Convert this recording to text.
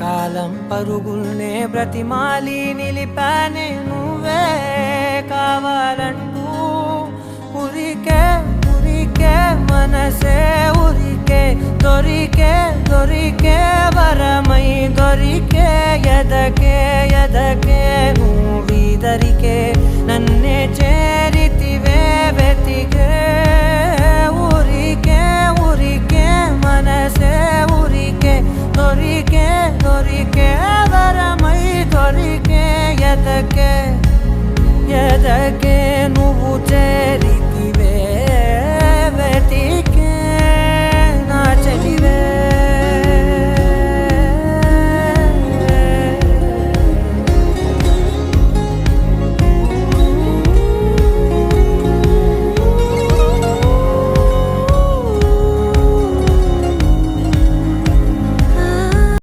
కాలం పరుగుల్నే బ్రతిమాలి నిలిపానే నువ్వే కావాలంటూ ఉరికే ఉరికే మనసే ఉరికే దొరికే దొరికే వరమై దొరికే ఎదకే ఎదకే నువ్వీదరికే నన్నే చేరితివే వెతికే ఊరికే ఊరికే మనసే ఊరికే దొరికే దొరికే వరమై దొరికే ఎదకే ఎదకే నువ్వు చేరి